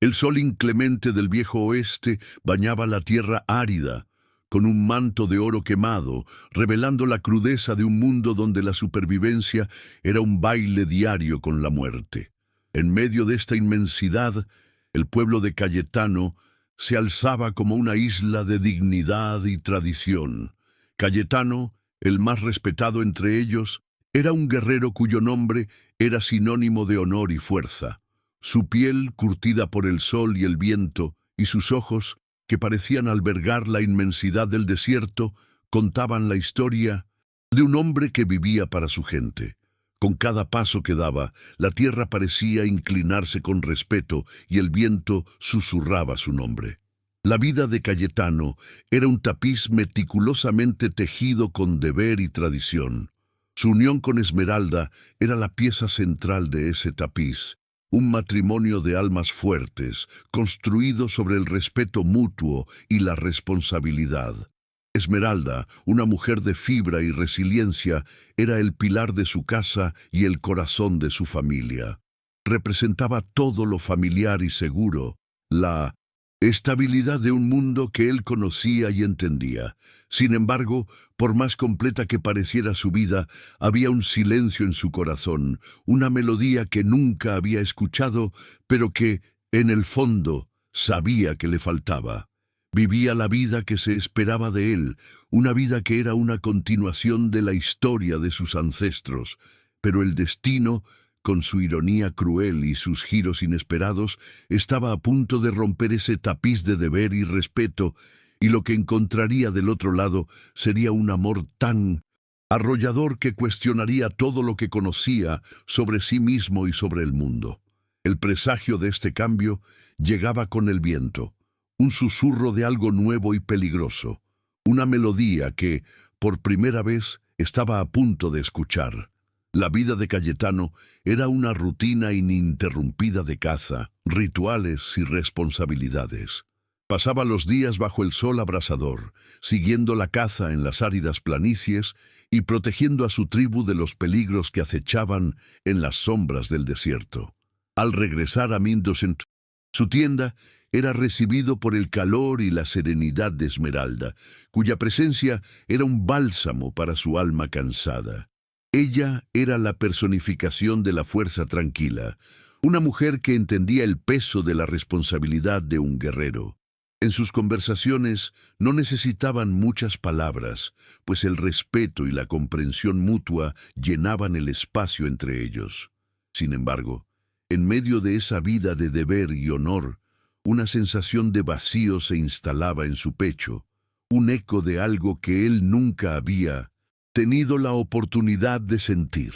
El sol inclemente del viejo oeste bañaba la tierra árida, con un manto de oro quemado, revelando la crudeza de un mundo donde la supervivencia era un baile diario con la muerte. En medio de esta inmensidad, el pueblo de Cayetano se alzaba como una isla de dignidad y tradición. Cayetano, el más respetado entre ellos, era un guerrero cuyo nombre era sinónimo de honor y fuerza. Su piel, curtida por el sol y el viento, y sus ojos, que parecían albergar la inmensidad del desierto, contaban la historia de un hombre que vivía para su gente. Con cada paso que daba, la tierra parecía inclinarse con respeto y el viento susurraba su nombre. La vida de Cayetano era un tapiz meticulosamente tejido con deber y tradición. Su unión con Esmeralda era la pieza central de ese tapiz, un matrimonio de almas fuertes, construido sobre el respeto mutuo y la responsabilidad. Esmeralda, una mujer de fibra y resiliencia, era el pilar de su casa y el corazón de su familia. Representaba todo lo familiar y seguro, la estabilidad de un mundo que él conocía y entendía. Sin embargo, por más completa que pareciera su vida, había un silencio en su corazón, una melodía que nunca había escuchado, pero que, en el fondo, sabía que le faltaba. Vivía la vida que se esperaba de él, una vida que era una continuación de la historia de sus ancestros, pero el destino, con su ironía cruel y sus giros inesperados, estaba a punto de romper ese tapiz de deber y respeto, y lo que encontraría del otro lado sería un amor tan arrollador que cuestionaría todo lo que conocía sobre sí mismo y sobre el mundo. El presagio de este cambio llegaba con el viento, un susurro de algo nuevo y peligroso, una melodía que, por primera vez, estaba a punto de escuchar. La vida de Cayetano era una rutina ininterrumpida de caza, rituales y responsabilidades. Pasaba los días bajo el sol abrasador, siguiendo la caza en las áridas planicies y protegiendo a su tribu de los peligros que acechaban en las sombras del desierto. Al regresar a Mindocent, su tienda era recibido por el calor y la serenidad de Esmeralda, cuya presencia era un bálsamo para su alma cansada. Ella era la personificación de la fuerza tranquila, una mujer que entendía el peso de la responsabilidad de un guerrero. En sus conversaciones no necesitaban muchas palabras, pues el respeto y la comprensión mutua llenaban el espacio entre ellos. Sin embargo, en medio de esa vida de deber y honor, una sensación de vacío se instalaba en su pecho, un eco de algo que él nunca había tenido la oportunidad de sentir.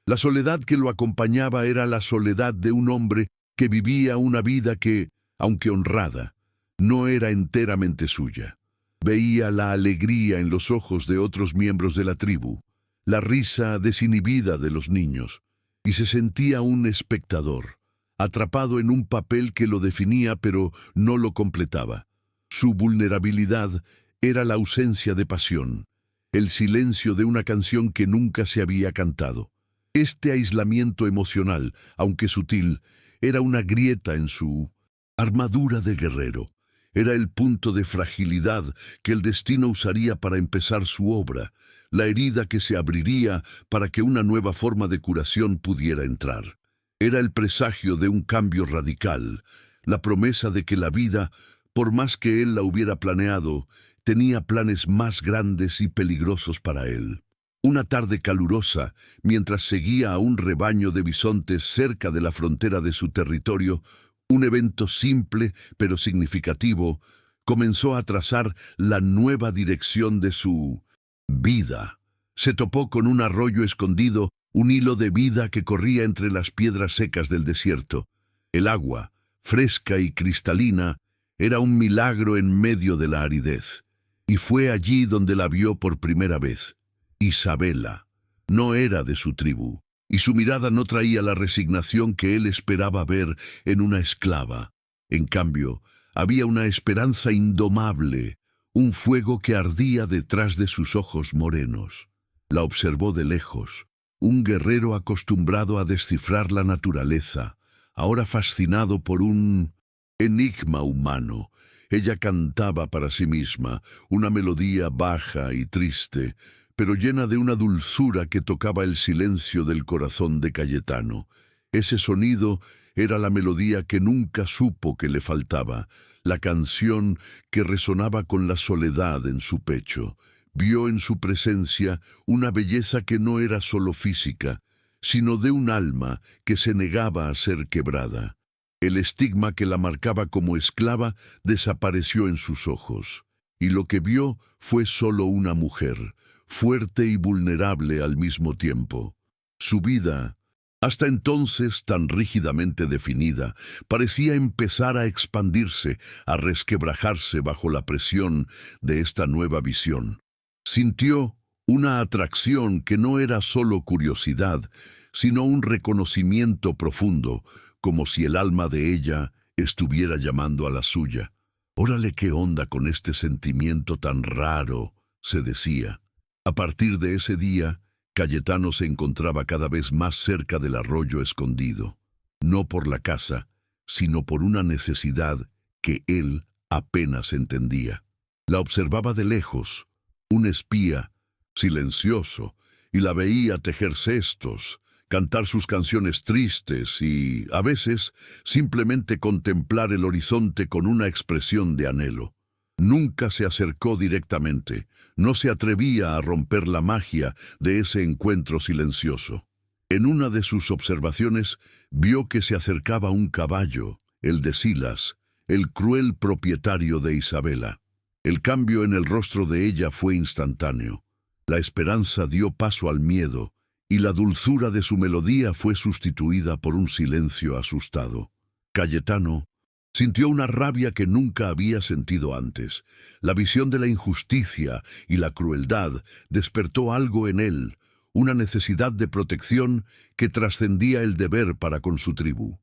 La soledad que lo acompañaba era la soledad de un hombre que vivía una vida que, aunque honrada, no era enteramente suya. Veía la alegría en los ojos de otros miembros de la tribu, la risa desinhibida de los niños, y se sentía un espectador, atrapado en un papel que lo definía pero no lo completaba. Su vulnerabilidad era la ausencia de pasión, el silencio de una canción que nunca se había cantado. Este aislamiento emocional, aunque sutil, era una grieta en su armadura de guerrero. Era el punto de fragilidad que el destino usaría para empezar su obra, la herida que se abriría para que una nueva forma de curación pudiera entrar. Era el presagio de un cambio radical, la promesa de que la vida, por más que él la hubiera planeado, tenía planes más grandes y peligrosos para él. Una tarde calurosa, mientras seguía a un rebaño de bisontes cerca de la frontera de su territorio, un evento simple pero significativo comenzó a trazar la nueva dirección de su vida. Se topó con un arroyo escondido, un hilo de vida que corría entre las piedras secas del desierto. El agua, fresca y cristalina, era un milagro en medio de la aridez. Y fue allí donde la vio por primera vez. Isabela no era de su tribu, y su mirada no traía la resignación que él esperaba ver en una esclava. En cambio, había una esperanza indomable, un fuego que ardía detrás de sus ojos morenos. La observó de lejos, un guerrero acostumbrado a descifrar la naturaleza, ahora fascinado por un Enigma humano. Ella cantaba para sí misma, una melodía baja y triste, pero llena de una dulzura que tocaba el silencio del corazón de Cayetano. Ese sonido era la melodía que nunca supo que le faltaba, la canción que resonaba con la soledad en su pecho. Vio en su presencia una belleza que no era solo física, sino de un alma que se negaba a ser quebrada. El estigma que la marcaba como esclava desapareció en sus ojos, y lo que vio fue solo una mujer, fuerte y vulnerable al mismo tiempo. Su vida, hasta entonces tan rígidamente definida, parecía empezar a expandirse, a resquebrajarse bajo la presión de esta nueva visión. Sintió una atracción que no era solo curiosidad, sino un reconocimiento profundo, como si el alma de ella estuviera llamando a la suya. «Órale, qué onda con este sentimiento tan raro», se decía. A partir de ese día, Cayetano se encontraba cada vez más cerca del arroyo escondido, no por la casa, sino por una necesidad que él apenas entendía. La observaba de lejos, un espía, silencioso, y la veía tejer cestos, cantar sus canciones tristes y, a veces, simplemente contemplar el horizonte con una expresión de anhelo. Nunca se acercó directamente, no se atrevía a romper la magia de ese encuentro silencioso. En una de sus observaciones vio que se acercaba un caballo, el de Silas, el cruel propietario de Isabela. El cambio en el rostro de ella fue instantáneo. La esperanza dio paso al miedo, y la dulzura de su melodía fue sustituida por un silencio asustado. Cayetano sintió una rabia que nunca había sentido antes. La visión de la injusticia y la crueldad despertó algo en él, una necesidad de protección que trascendía el deber para con su tribu.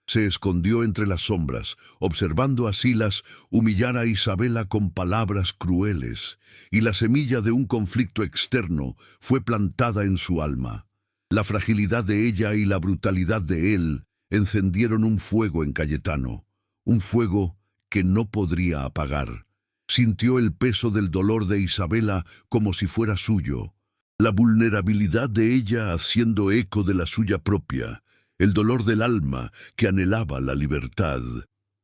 Se escondió entre las sombras, observando a Silas humillar a Isabela con palabras crueles, y la semilla de un conflicto externo fue plantada en su alma. La fragilidad de ella y la brutalidad de él encendieron un fuego en Cayetano, un fuego que no podría apagar. Sintió el peso del dolor de Isabela como si fuera suyo, la vulnerabilidad de ella haciendo eco de la suya propia, el dolor del alma que anhelaba la libertad.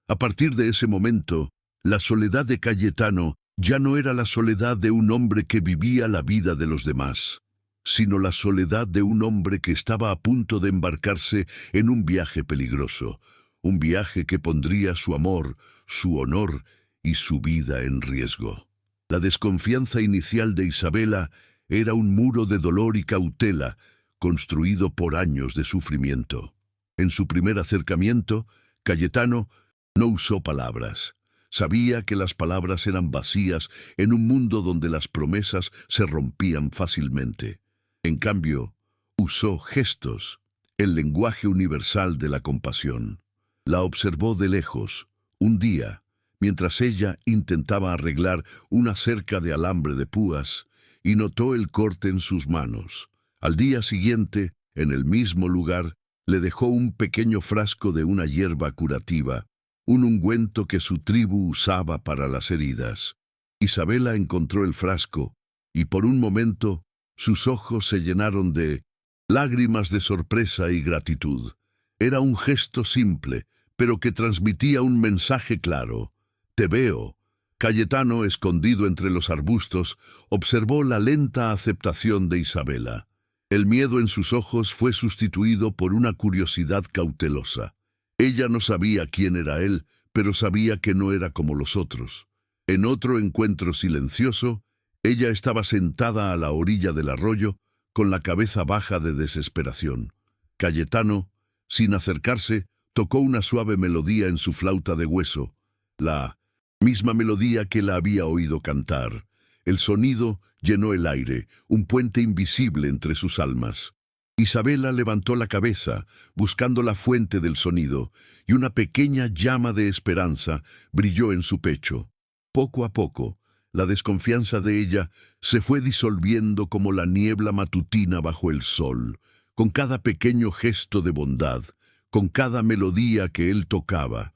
A partir de ese momento, la soledad de Cayetano ya no era la soledad de un hombre que vivía la vida de los demás, sino la soledad de un hombre que estaba a punto de embarcarse en un viaje peligroso, un viaje que pondría su amor, su honor y su vida en riesgo. La desconfianza inicial de Isabela era un muro de dolor y cautela, construido por años de sufrimiento. En su primer acercamiento, Cayetano no usó palabras. Sabía que las palabras eran vacías en un mundo donde las promesas se rompían fácilmente. En cambio, usó gestos, el lenguaje universal de la compasión. La observó de lejos, un día, mientras ella intentaba arreglar una cerca de alambre de púas, y notó el corte en sus manos. Al día siguiente, en el mismo lugar, le dejó un pequeño frasco de una hierba curativa, un ungüento que su tribu usaba para las heridas. Isabela encontró el frasco, y por un momento sus ojos se llenaron de lágrimas de sorpresa y gratitud. Era un gesto simple, pero que transmitía un mensaje claro. «Te veo». Cayetano, escondido entre los arbustos, observó la lenta aceptación de Isabela. El miedo en sus ojos fue sustituido por una curiosidad cautelosa. Ella no sabía quién era él, pero sabía que no era como los otros. En otro encuentro silencioso, ella estaba sentada a la orilla del arroyo, con la cabeza baja de desesperación. Cayetano, sin acercarse, tocó una suave melodía en su flauta de hueso, la misma melodía que la había oído cantar. El sonido llenó el aire, un puente invisible entre sus almas. Isabela levantó la cabeza, buscando la fuente del sonido, y una pequeña llama de esperanza brilló en su pecho. Poco a poco, la desconfianza de ella se fue disolviendo como la niebla matutina bajo el sol, con cada pequeño gesto de bondad, con cada melodía que él tocaba.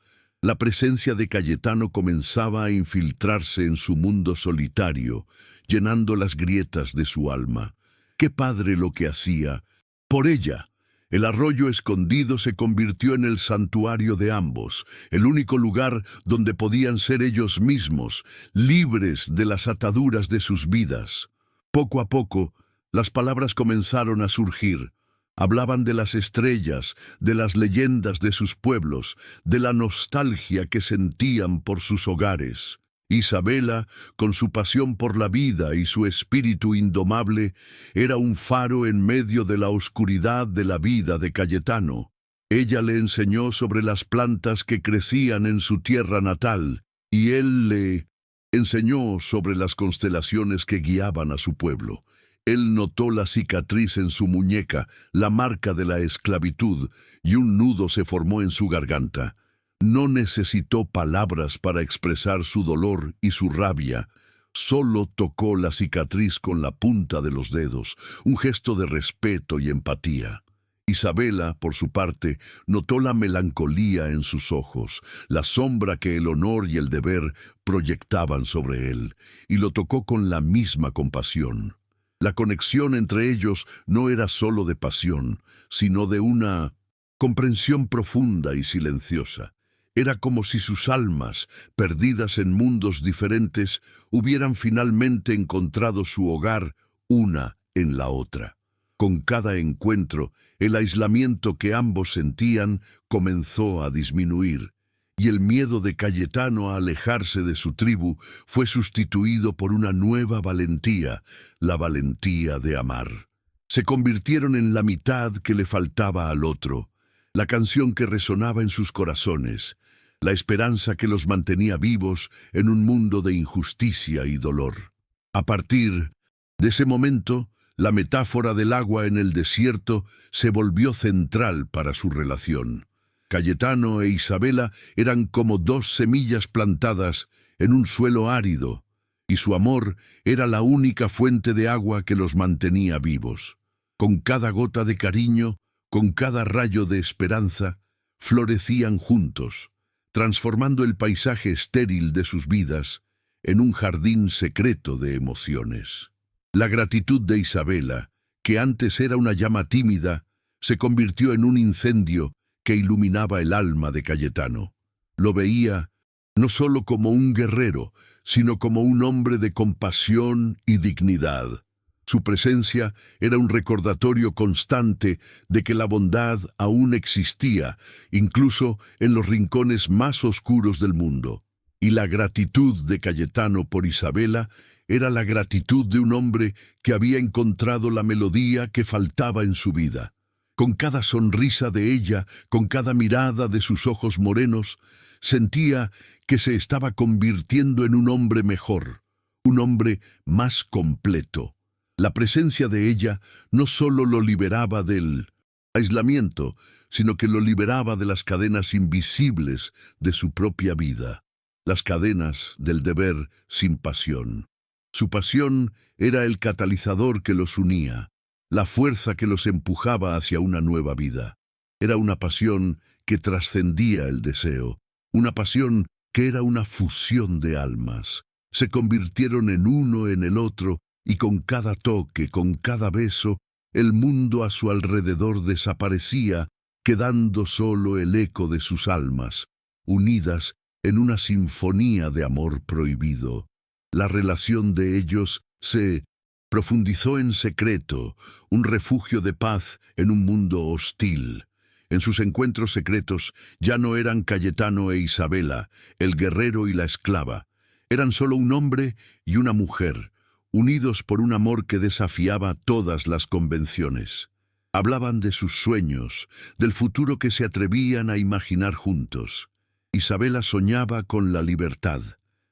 La presencia de Cayetano comenzaba a infiltrarse en su mundo solitario, llenando las grietas de su alma. ¡Qué padre lo que hacía! Por ella, el arroyo escondido se convirtió en el santuario de ambos, el único lugar donde podían ser ellos mismos, libres de las ataduras de sus vidas. Poco a poco, las palabras comenzaron a surgir. Hablaban de las estrellas, de las leyendas de sus pueblos, de la nostalgia que sentían por sus hogares. Isabela, con su pasión por la vida y su espíritu indomable, era un faro en medio de la oscuridad de la vida de Cayetano. Ella le enseñó sobre las plantas que crecían en su tierra natal, y él le enseñó sobre las constelaciones que guiaban a su pueblo. Él notó la cicatriz en su muñeca, la marca de la esclavitud, y un nudo se formó en su garganta. No necesitó palabras para expresar su dolor y su rabia. Solo tocó la cicatriz con la punta de los dedos, un gesto de respeto y empatía. Isabela, por su parte, notó la melancolía en sus ojos, la sombra que el honor y el deber proyectaban sobre él, y lo tocó con la misma compasión. La conexión entre ellos no era solo de pasión, sino de una comprensión profunda y silenciosa. Era como si sus almas, perdidas en mundos diferentes, hubieran finalmente encontrado su hogar una en la otra. Con cada encuentro, el aislamiento que ambos sentían comenzó a disminuir, y el miedo de Cayetano a alejarse de su tribu fue sustituido por una nueva valentía, la valentía de amar. Se convirtieron en la mitad que le faltaba al otro, la canción que resonaba en sus corazones, la esperanza que los mantenía vivos en un mundo de injusticia y dolor. A partir de ese momento, la metáfora del agua en el desierto se volvió central para su relación. Cayetano e Isabela eran como dos semillas plantadas en un suelo árido, y su amor era la única fuente de agua que los mantenía vivos. Con cada gota de cariño, con cada rayo de esperanza, florecían juntos, transformando el paisaje estéril de sus vidas en un jardín secreto de emociones. La gratitud de Isabela, que antes era una llama tímida, se convirtió en un incendio que iluminaba el alma de Cayetano. Lo veía no solo como un guerrero, sino como un hombre de compasión y dignidad. Su presencia era un recordatorio constante de que la bondad aún existía, incluso en los rincones más oscuros del mundo. Y la gratitud de Cayetano por Isabela era la gratitud de un hombre que había encontrado la melodía que faltaba en su vida. Con cada sonrisa de ella, con cada mirada de sus ojos morenos, sentía que se estaba convirtiendo en un hombre mejor, un hombre más completo. La presencia de ella no solo lo liberaba del aislamiento, sino que lo liberaba de las cadenas invisibles de su propia vida, las cadenas del deber sin pasión. Su pasión era el catalizador que los unía, la fuerza que los empujaba hacia una nueva vida. Era una pasión que trascendía el deseo, una pasión que era una fusión de almas. Se convirtieron en uno en el otro, y con cada toque, con cada beso, el mundo a su alrededor desaparecía, quedando solo el eco de sus almas, unidas en una sinfonía de amor prohibido. La relación de ellos se profundizó en secreto, un refugio de paz en un mundo hostil. En sus encuentros secretos ya no eran Cayetano e Isabela, el guerrero y la esclava. Eran solo un hombre y una mujer, unidos por un amor que desafiaba todas las convenciones. Hablaban de sus sueños, del futuro que se atrevían a imaginar juntos. Isabela soñaba con la libertad,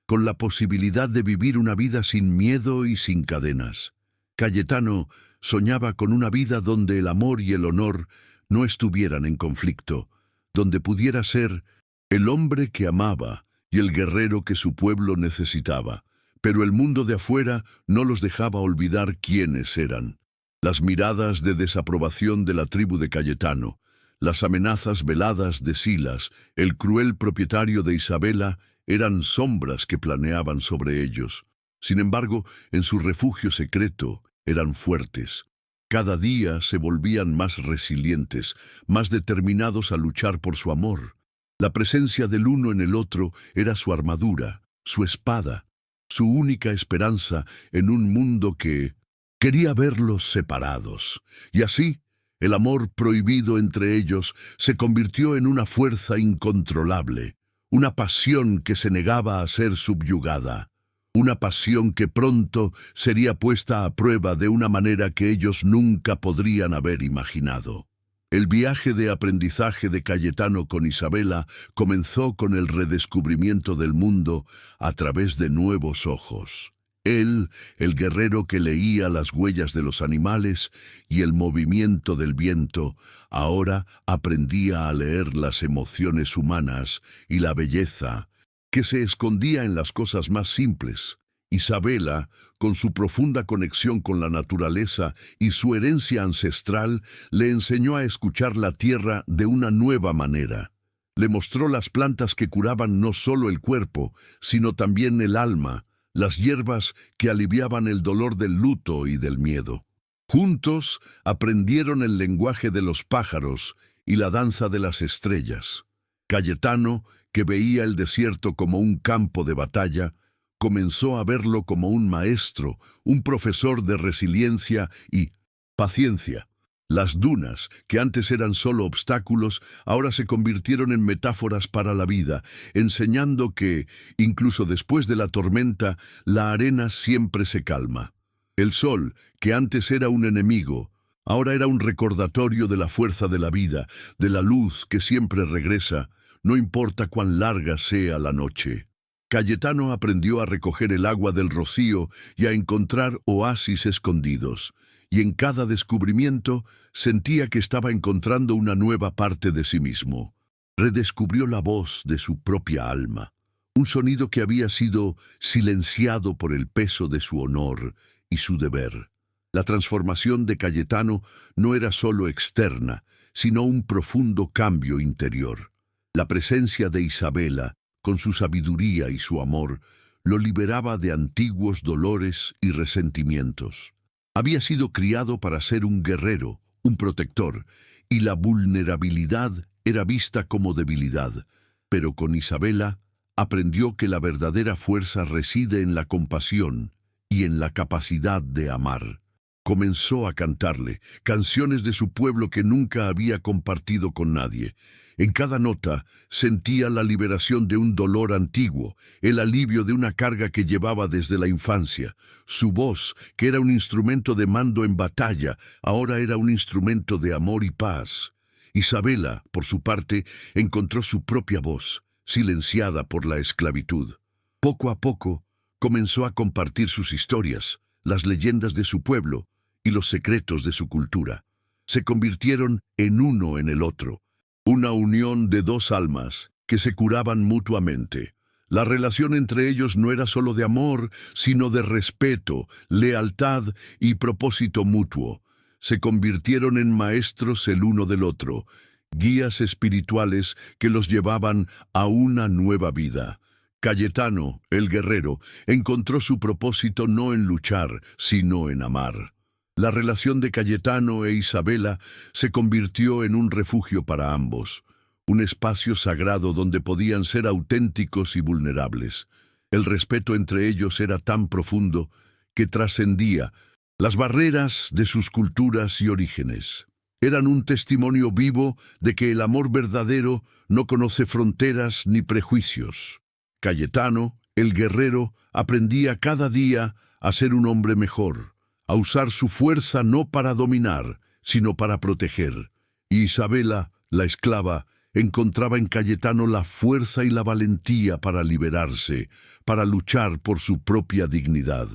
con la posibilidad de vivir una vida sin miedo y sin cadenas. Cayetano soñaba con una vida donde el amor y el honor no estuvieran en conflicto, donde pudiera ser el hombre que amaba y el guerrero que su pueblo necesitaba. Pero el mundo de afuera no los dejaba olvidar quiénes eran. Las miradas de desaprobación de la tribu de Cayetano, Las amenazas veladas de Silas, el cruel propietario de Isabela, eran sombras que planeaban sobre ellos. Sin embargo, en su refugio secreto eran fuertes. Cada día se volvían más resilientes, más determinados a luchar por su amor. La presencia del uno en el otro era su armadura, su espada, su única esperanza en un mundo que quería verlos separados. Y así, el amor prohibido entre ellos se convirtió en una fuerza incontrolable, una pasión que se negaba a ser subyugada, una pasión que pronto sería puesta a prueba de una manera que ellos nunca podrían haber imaginado. El viaje de aprendizaje de Cayetano con Isabela comenzó con el redescubrimiento del mundo a través de nuevos ojos. Él, el guerrero que leía las huellas de los animales y el movimiento del viento, ahora aprendía a leer las emociones humanas y la belleza que se escondía en las cosas más simples. Isabela, con su profunda conexión con la naturaleza y su herencia ancestral, le enseñó a escuchar la tierra de una nueva manera. Le mostró las plantas que curaban no solo el cuerpo, sino también el alma, las hierbas que aliviaban el dolor del luto y del miedo. Juntos aprendieron el lenguaje de los pájaros y la danza de las estrellas. Cayetano, que veía el desierto como un campo de batalla, comenzó a verlo como un maestro, un profesor de resiliencia y paciencia. Las dunas, que antes eran solo obstáculos, ahora se convirtieron en metáforas para la vida, enseñando que, incluso después de la tormenta, la arena siempre se calma. El sol, que antes era un enemigo, ahora era un recordatorio de la fuerza de la vida, de la luz que siempre regresa, no importa cuán larga sea la noche. Cayetano aprendió a recoger el agua del rocío y a encontrar oasis escondidos, y en cada descubrimiento sentía que estaba encontrando una nueva parte de sí mismo. Redescubrió la voz de su propia alma, un sonido que había sido silenciado por el peso de su honor y su deber. La transformación de Cayetano no era solo externa, sino un profundo cambio interior. La presencia de Isabela, con su sabiduría y su amor, lo liberaba de antiguos dolores y resentimientos. Había sido criado para ser un guerrero, un protector, y la vulnerabilidad era vista como debilidad. Pero con Isabela aprendió que la verdadera fuerza reside en la compasión y en la capacidad de amar. Comenzó a cantarle canciones de su pueblo que nunca había compartido con nadie. En cada nota sentía la liberación de un dolor antiguo, el alivio de una carga que llevaba desde la infancia. Su voz, que era un instrumento de mando en batalla, ahora era un instrumento de amor y paz. Isabela, por su parte, encontró su propia voz, silenciada por la esclavitud. Poco a poco, comenzó a compartir sus historias, las leyendas de su pueblo y los secretos de su cultura. Se convirtieron en uno en el otro. Una unión de dos almas que se curaban mutuamente. La relación entre ellos no era solo de amor, sino de respeto, lealtad y propósito mutuo. Se convirtieron en maestros el uno del otro, guías espirituales que los llevaban a una nueva vida. Cayetano, el guerrero, encontró su propósito no en luchar, sino en amar. La relación de Cayetano e Isabela se convirtió en un refugio para ambos, un espacio sagrado donde podían ser auténticos y vulnerables. El respeto entre ellos era tan profundo que trascendía las barreras de sus culturas y orígenes. Eran un testimonio vivo de que el amor verdadero no conoce fronteras ni prejuicios. Cayetano, el guerrero, aprendía cada día a ser un hombre mejor, a usar su fuerza no para dominar, sino para proteger. Y Isabela, la esclava, encontraba en Cayetano la fuerza y la valentía para liberarse, para luchar por su propia dignidad.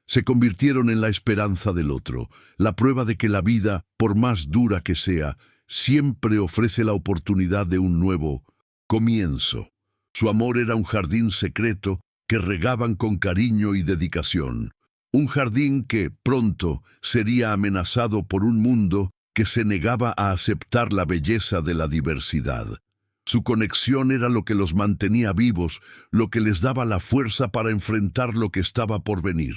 Se convirtieron en la esperanza del otro, la prueba de que la vida, por más dura que sea, siempre ofrece la oportunidad de un nuevo comienzo. Su amor era un jardín secreto que regaban con cariño y dedicación. Un jardín que pronto sería amenazado por un mundo que se negaba a aceptar la belleza de la diversidad. Su conexión era lo que los mantenía vivos, lo que les daba la fuerza para enfrentar lo que estaba por venir.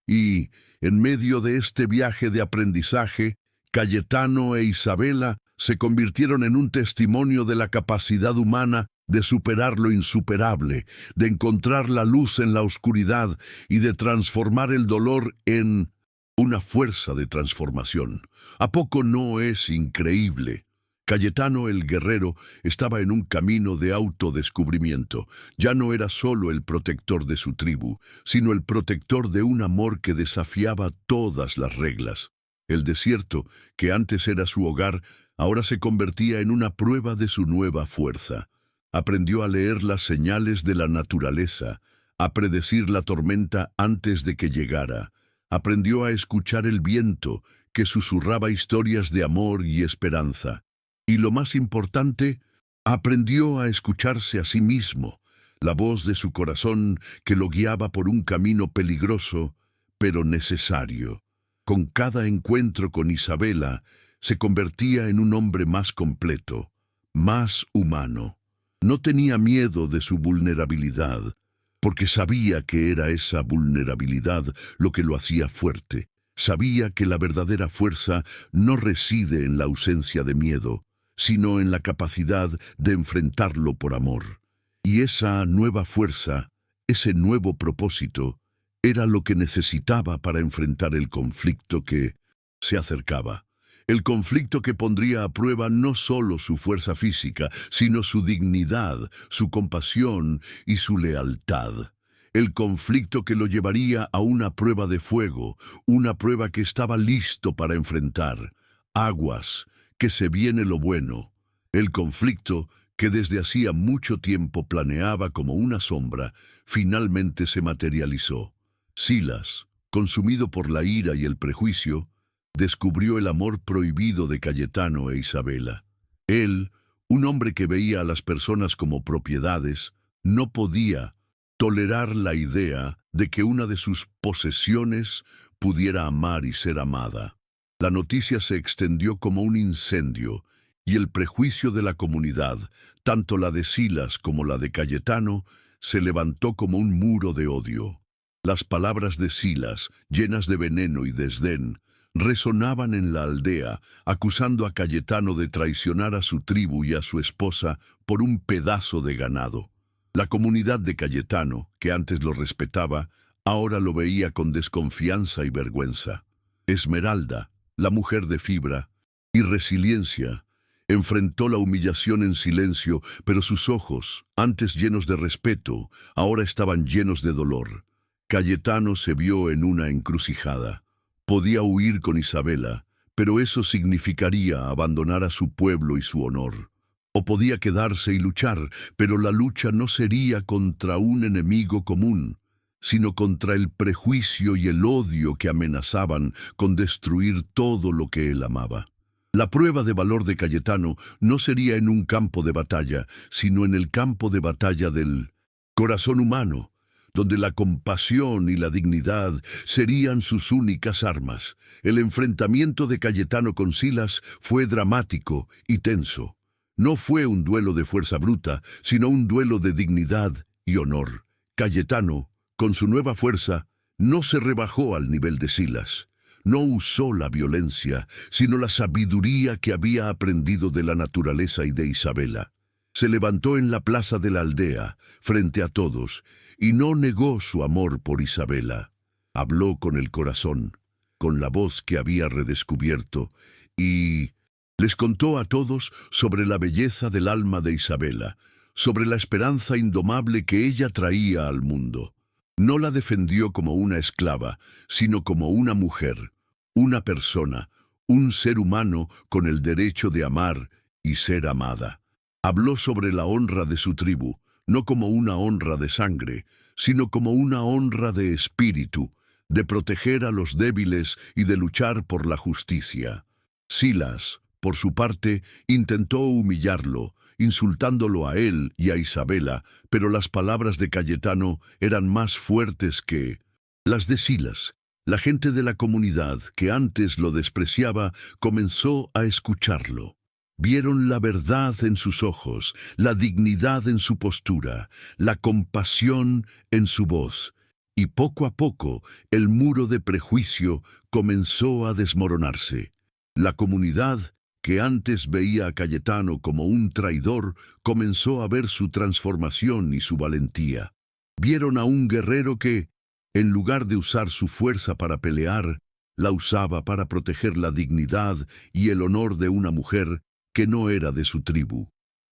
Y, en medio de este viaje de aprendizaje, Cayetano e Isabela se convirtieron en un testimonio de la capacidad humana de superar lo insuperable, de encontrar la luz en la oscuridad y de transformar el dolor en una fuerza de transformación. ¿A poco no es increíble? Cayetano el guerrero estaba en un camino de autodescubrimiento. Ya no era solo el protector de su tribu, sino el protector de un amor que desafiaba todas las reglas. El desierto, que antes era su hogar, ahora se convertía en una prueba de su nueva fuerza. Aprendió a leer las señales de la naturaleza, a predecir la tormenta antes de que llegara. Aprendió a escuchar el viento, que susurraba historias de amor y esperanza. Y lo más importante, aprendió a escucharse a sí mismo, la voz de su corazón que lo guiaba por un camino peligroso, pero necesario. Con cada encuentro con Isabela, se convertía en un hombre más completo, más humano. No tenía miedo de su vulnerabilidad, porque sabía que era esa vulnerabilidad lo que lo hacía fuerte. Sabía que la verdadera fuerza no reside en la ausencia de miedo, sino en la capacidad de enfrentarlo por amor. Y esa nueva fuerza, ese nuevo propósito, era lo que necesitaba para enfrentar el conflicto que se acercaba. El conflicto que pondría a prueba no solo su fuerza física, sino su dignidad, su compasión y su lealtad. El conflicto que lo llevaría a una prueba de fuego, una prueba que estaba listo para enfrentar. Aguas, que se viene lo bueno. El conflicto que desde hacía mucho tiempo planeaba como una sombra, finalmente se materializó. Silas, consumido por la ira y el prejuicio, descubrió el amor prohibido de Cayetano e Isabela. Él, un hombre que veía a las personas como propiedades, no podía tolerar la idea de que una de sus posesiones pudiera amar y ser amada. La noticia se extendió como un incendio, y el prejuicio de la comunidad, tanto la de Silas como la de Cayetano, se levantó como un muro de odio. Las palabras de Silas, llenas de veneno y desdén, resonaban en la aldea, acusando a Cayetano de traicionar a su tribu y a su esposa por un pedazo de ganado. La comunidad de Cayetano, que antes lo respetaba, ahora lo veía con desconfianza y vergüenza. Esmeralda, la mujer de fibra y resiliencia, enfrentó la humillación en silencio, pero sus ojos, antes llenos de respeto, ahora estaban llenos de dolor. Cayetano se vio en una encrucijada. Podía huir con Isabela, pero eso significaría abandonar a su pueblo y su honor. O podía quedarse y luchar, pero la lucha no sería contra un enemigo común, sino contra el prejuicio y el odio que amenazaban con destruir todo lo que él amaba. La prueba de valor de Cayetano no sería en un campo de batalla, sino en el campo de batalla del corazón humano, donde la compasión y la dignidad serían sus únicas armas. El enfrentamiento de Cayetano con Silas fue dramático y tenso. No fue un duelo de fuerza bruta, sino un duelo de dignidad y honor. Cayetano, con su nueva fuerza, no se rebajó al nivel de Silas. No usó la violencia, sino la sabiduría que había aprendido de la naturaleza y de Isabela. Se levantó en la plaza de la aldea, frente a todos, y no negó su amor por Isabela. Habló con el corazón, con la voz que había redescubierto, y les contó a todos sobre la belleza del alma de Isabela, sobre la esperanza indomable que ella traía al mundo. No la defendió como una esclava, sino como una mujer, una persona, un ser humano con el derecho de amar y ser amada. Habló sobre la honra de su tribu, no como una honra de sangre, sino como una honra de espíritu, de proteger a los débiles y de luchar por la justicia. Silas, por su parte, intentó humillarlo, insultándolo a él y a Isabela, pero las palabras de Cayetano eran más fuertes que las de Silas. La gente de la comunidad, que antes lo despreciaba, comenzó a escucharlo. Vieron la verdad en sus ojos, la dignidad en su postura, la compasión en su voz, y poco a poco el muro de prejuicio comenzó a desmoronarse. La comunidad, que antes veía a Cayetano como un traidor, comenzó a ver su transformación y su valentía. Vieron a un guerrero que, en lugar de usar su fuerza para pelear, la usaba para proteger la dignidad y el honor de una mujer que no era de su tribu.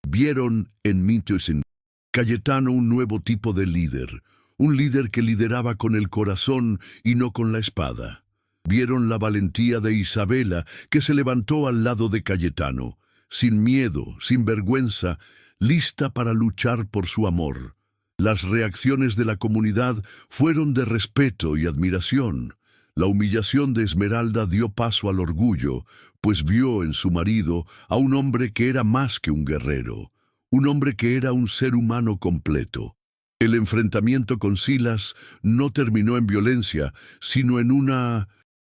Vieron en Mintusin Cayetano un nuevo tipo de líder, un líder que lideraba con el corazón y no con la espada. Vieron la valentía de Isabela, que se levantó al lado de Cayetano, sin miedo, sin vergüenza, lista para luchar por su amor. Las reacciones de la comunidad fueron de respeto y admiración. La humillación de Esmeralda dio paso al orgullo, pues vio en su marido a un hombre que era más que un guerrero, un hombre que era un ser humano completo. El enfrentamiento con Silas no terminó en violencia, sino en una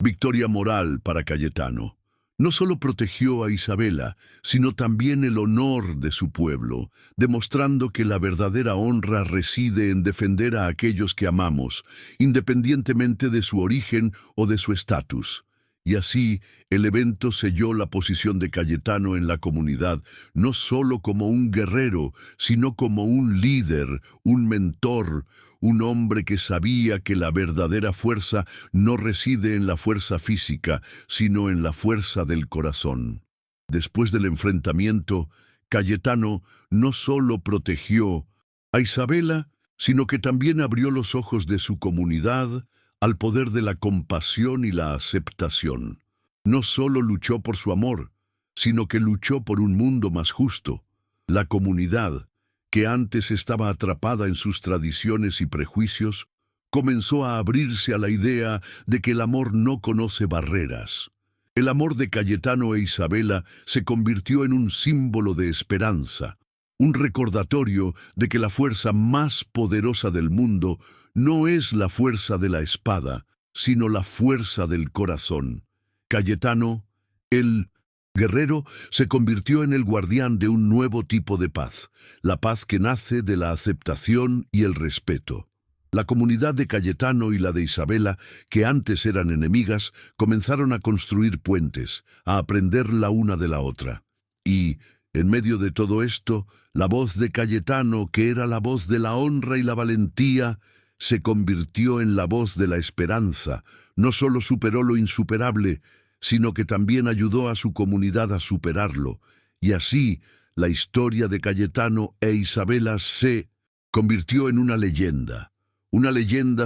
victoria moral para Cayetano. No solo protegió a Isabela, sino también el honor de su pueblo, demostrando que la verdadera honra reside en defender a aquellos que amamos, independientemente de su origen o de su estatus. Y así, el evento selló la posición de Cayetano en la comunidad, no solo como un guerrero, sino como un líder, un mentor, un hombre que sabía que la verdadera fuerza no reside en la fuerza física, sino en la fuerza del corazón. Después del enfrentamiento, Cayetano no solo protegió a Isabela, sino que también abrió los ojos de su comunidad al poder de la compasión y la aceptación. No solo luchó por su amor, sino que luchó por un mundo más justo. La comunidad, que antes estaba atrapada en sus tradiciones y prejuicios, comenzó a abrirse a la idea de que el amor no conoce barreras. El amor de Cayetano e Isabela se convirtió en un símbolo de esperanza, un recordatorio de que la fuerza más poderosa del mundo no es la fuerza de la espada, sino la fuerza del corazón. Cayetano, el guerrero, se convirtió en el guardián de un nuevo tipo de paz, la paz que nace de la aceptación y el respeto. La comunidad de Cayetano y la de Isabela, que antes eran enemigas, comenzaron a construir puentes, a aprender la una de la otra. Y, en medio de todo esto, la voz de Cayetano, que era la voz de la honra y la valentía, se convirtió en la voz de la esperanza. No solo superó lo insuperable, sino que también ayudó a su comunidad a superarlo. Y así, la historia de Cayetano e Isabela se convirtió en una leyenda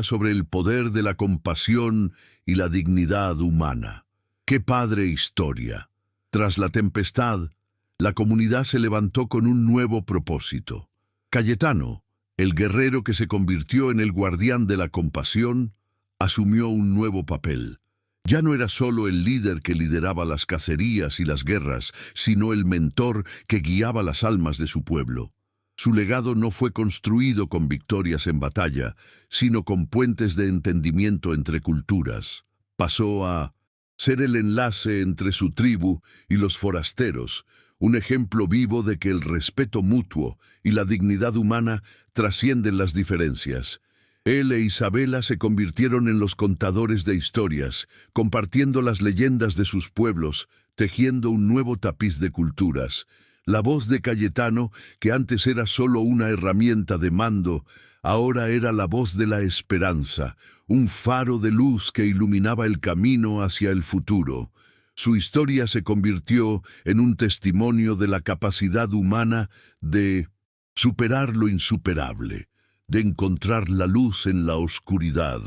sobre el poder de la compasión y la dignidad humana. ¡Qué padre historia! Tras la tempestad, la comunidad se levantó con un nuevo propósito. Cayetano, el guerrero que se convirtió en el guardián de la compasión, asumió un nuevo papel. Ya no era solo el líder que lideraba las cacerías y las guerras, sino el mentor que guiaba las almas de su pueblo. Su legado no fue construido con victorias en batalla, sino con puentes de entendimiento entre culturas. Pasó a ser el enlace entre su tribu y los forasteros, un ejemplo vivo de que el respeto mutuo y la dignidad humana trascienden las diferencias. Él e Isabela se convirtieron en los contadores de historias, compartiendo las leyendas de sus pueblos, tejiendo un nuevo tapiz de culturas. La voz de Cayetano, que antes era solo una herramienta de mando, ahora era la voz de la esperanza, un faro de luz que iluminaba el camino hacia el futuro. Su historia se convirtió en un testimonio de la capacidad humana de superar lo insuperable, de encontrar la luz en la oscuridad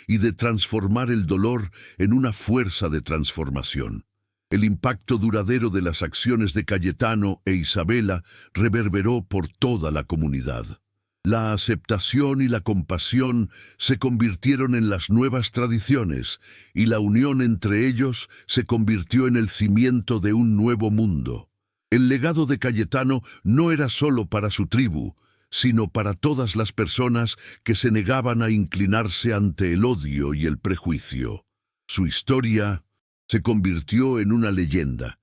y de transformar el dolor en una fuerza de transformación. El impacto duradero de las acciones de Cayetano e Isabela reverberó por toda la comunidad. La aceptación y la compasión se convirtieron en las nuevas tradiciones, y la unión entre ellos se convirtió en el cimiento de un nuevo mundo. El legado de Cayetano no era solo para su tribu, sino para todas las personas que se negaban a inclinarse ante el odio y el prejuicio. Su historia se convirtió en una leyenda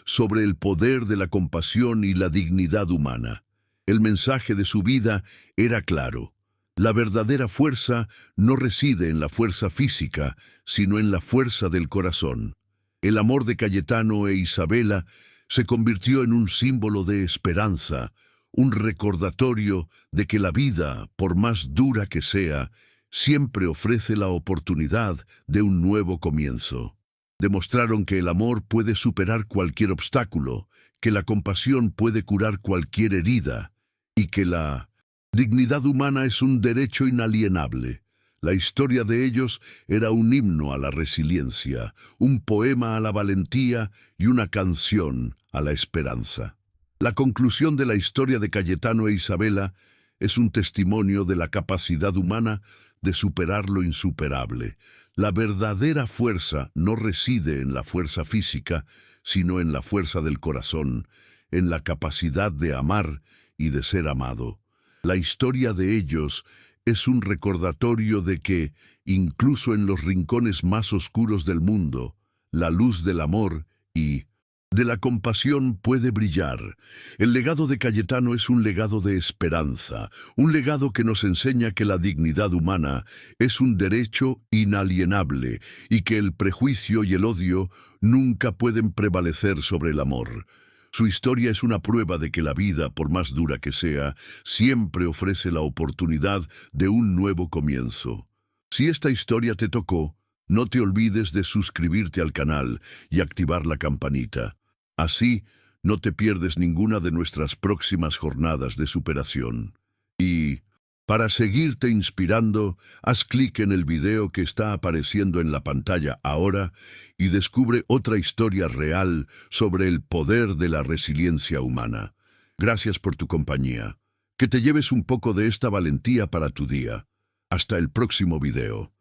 sobre el poder de la compasión y la dignidad humana. El mensaje de su vida era claro. La verdadera fuerza no reside en la fuerza física, sino en la fuerza del corazón. El amor de Cayetano e Isabela se convirtió en un símbolo de esperanza, un recordatorio de que la vida, por más dura que sea, siempre ofrece la oportunidad de un nuevo comienzo. Demostraron que el amor puede superar cualquier obstáculo, que la compasión puede curar cualquier herida y que la dignidad humana es un derecho inalienable. La historia de ellos era un himno a la resiliencia, un poema a la valentía y una canción a la esperanza. La conclusión de la historia de Cayetano e Isabela es un testimonio de la capacidad humana de superar lo insuperable. La verdadera fuerza no reside en la fuerza física, sino en la fuerza del corazón, en la capacidad de amar y de ser amado. La historia de ellos es un recordatorio de que, incluso en los rincones más oscuros del mundo, la luz del amor y de la compasión puede brillar. El legado de Cayetano es un legado de esperanza, un legado que nos enseña que la dignidad humana es un derecho inalienable y que el prejuicio y el odio nunca pueden prevalecer sobre el amor. Su historia es una prueba de que la vida, por más dura que sea, siempre ofrece la oportunidad de un nuevo comienzo. Si esta historia te tocó, no te olvides de suscribirte al canal y activar la campanita. Así, no te pierdes ninguna de nuestras próximas jornadas de superación. Y, para seguirte inspirando, haz clic en el video que está apareciendo en la pantalla ahora y descubre otra historia real sobre el poder de la resiliencia humana. Gracias por tu compañía. Que te lleves un poco de esta valentía para tu día. Hasta el próximo video.